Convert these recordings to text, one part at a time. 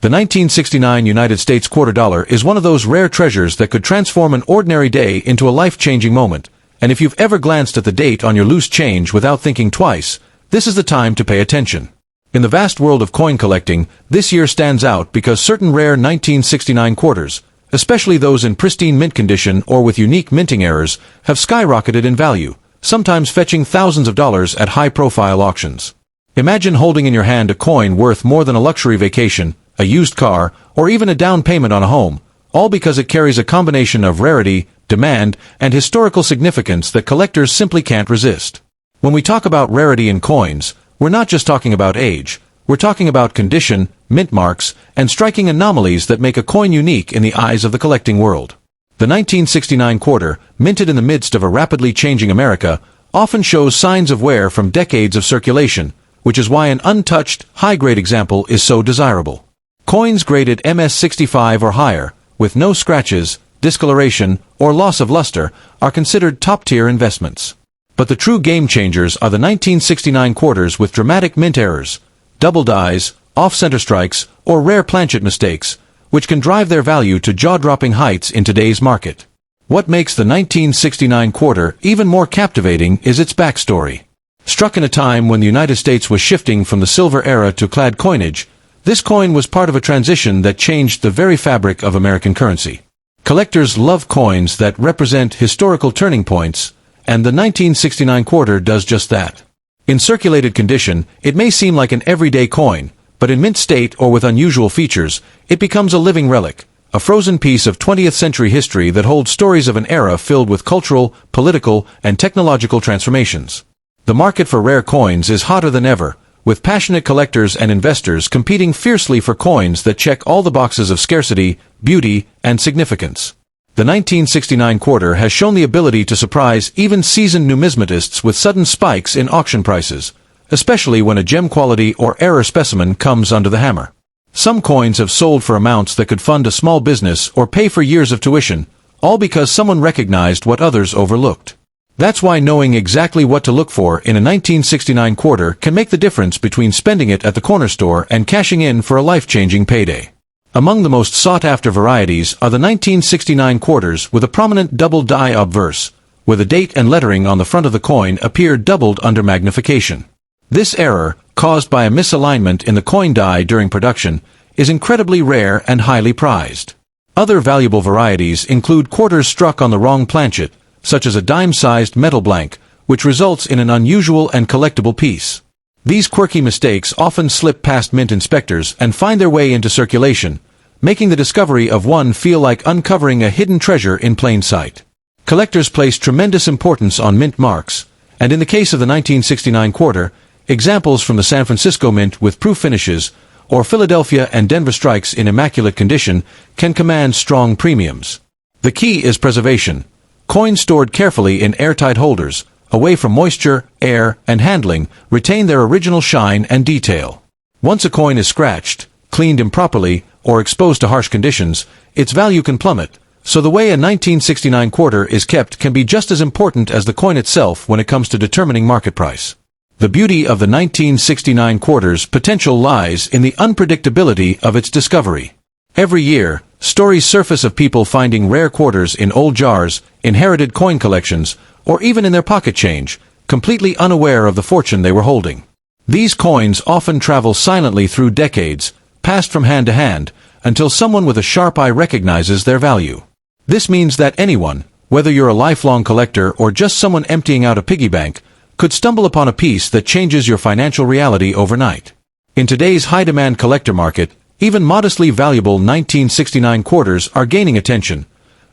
The 1969 United States quarter dollar is one of those rare treasures that could transform an ordinary day into a life-changing moment, and if you've ever glanced at the date on your loose change without thinking twice, this is the time to pay attention. In the vast world of coin collecting, this year stands out because certain rare 1969 quarters, especially those in pristine mint condition or with unique minting errors, have skyrocketed in value, sometimes fetching thousands of dollars at high-profile auctions. Imagine holding in your hand a coin worth more than a luxury vacation, a used car, or even a down payment on a home, all because it carries a combination of rarity, demand, and historical significance that collectors simply can't resist. When we talk about rarity in coins, we're not just talking about age, we're talking about condition, mint marks, and striking anomalies that make a coin unique in the eyes of the collecting world. The 1969 quarter, minted in the midst of a rapidly changing America, often shows signs of wear from decades of circulation, which is why an untouched, high-grade example is so desirable. Coins graded MS65 or higher, with no scratches, discoloration, or loss of luster, are considered top-tier investments. But the true game-changers are the 1969 quarters with dramatic mint errors, double dies, off-center strikes, or rare planchet mistakes, which can drive their value to jaw-dropping heights in today's market. What makes the 1969 quarter even more captivating is its backstory. Struck in a time when the United States was shifting from the silver era to clad coinage, this coin was part of a transition that changed the very fabric of American currency. Collectors love coins that represent historical turning points, and the 1969 quarter does just that. In circulated condition, it may seem like an everyday coin, but in mint state or with unusual features, it becomes a living relic, a frozen piece of 20th century history that holds stories of an era filled with cultural, political, and technological transformations. The market for rare coins is hotter than ever, with passionate collectors and investors competing fiercely for coins that check all the boxes of scarcity, beauty, and significance. The 1969 quarter has shown the ability to surprise even seasoned numismatists with sudden spikes in auction prices, especially when a gem quality or error specimen comes under the hammer. Some coins have sold for amounts that could fund a small business or pay for years of tuition, all because someone recognized what others overlooked. That's why knowing exactly what to look for in a 1969 quarter can make the difference between spending it at the corner store and cashing in for a life-changing payday. Among the most sought-after varieties are the 1969 quarters with a prominent double die obverse, where the date and lettering on the front of the coin appear doubled under magnification. This error, caused by a misalignment in the coin die during production, is incredibly rare and highly prized. Other valuable varieties include quarters struck on the wrong planchet, such as a dime-sized metal blank, which results in an unusual and collectible piece. These quirky mistakes often slip past mint inspectors and find their way into circulation, making the discovery of one feel like uncovering a hidden treasure in plain sight. Collectors place tremendous importance on mint marks, and in the case of the 1969 quarter, examples from the San Francisco Mint with proof finishes, or Philadelphia and Denver strikes in immaculate condition, can command strong premiums. The key is preservation. Coins stored carefully in airtight holders, away from moisture, air, and handling, retain their original shine and detail. Once a coin is scratched, cleaned improperly, or exposed to harsh conditions, its value can plummet, so the way a 1969 quarter is kept can be just as important as the coin itself when it comes to determining market price. The beauty of the 1969 quarter's potential lies in the unpredictability of its discovery. Every year, stories surface of people finding rare quarters in old jars, inherited coin collections, or even in their pocket change, completely unaware of the fortune they were holding. These coins often travel silently through decades, passed from hand to hand, until someone with a sharp eye recognizes their value. This means that anyone, whether you're a lifelong collector or just someone emptying out a piggy bank, could stumble upon a piece that changes your financial reality overnight. In today's high-demand collector market, even modestly valuable 1969 quarters are gaining attention,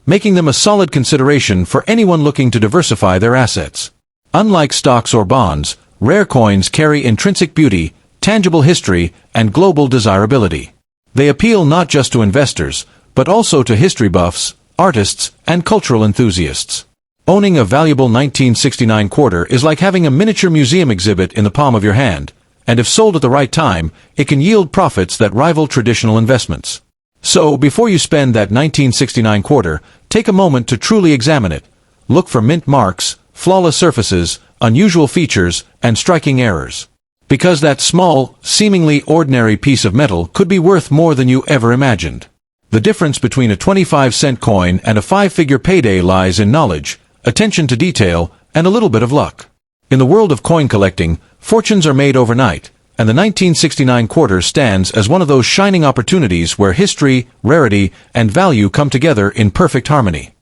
making them a solid consideration for anyone looking to diversify their assets. Unlike stocks or bonds, rare coins carry intrinsic beauty, tangible history, and global desirability. They appeal not just to investors, but also to history buffs, artists, and cultural enthusiasts. Owning a valuable 1969 quarter is like having a miniature museum exhibit in the palm of your hand, and if sold at the right time, it can yield profits that rival traditional investments. So, before you spend that 1969 quarter, take a moment to truly examine it. Look for mint marks, flawless surfaces, unusual features, and striking errors. Because that small, seemingly ordinary piece of metal could be worth more than you ever imagined. The difference between a 25-cent coin and a 5-figure payday lies in knowledge, attention to detail, and a little bit of luck. In the world of coin collecting, fortunes are made overnight, and the 1969 quarter stands as one of those shining opportunities where history, rarity, and value come together in perfect harmony.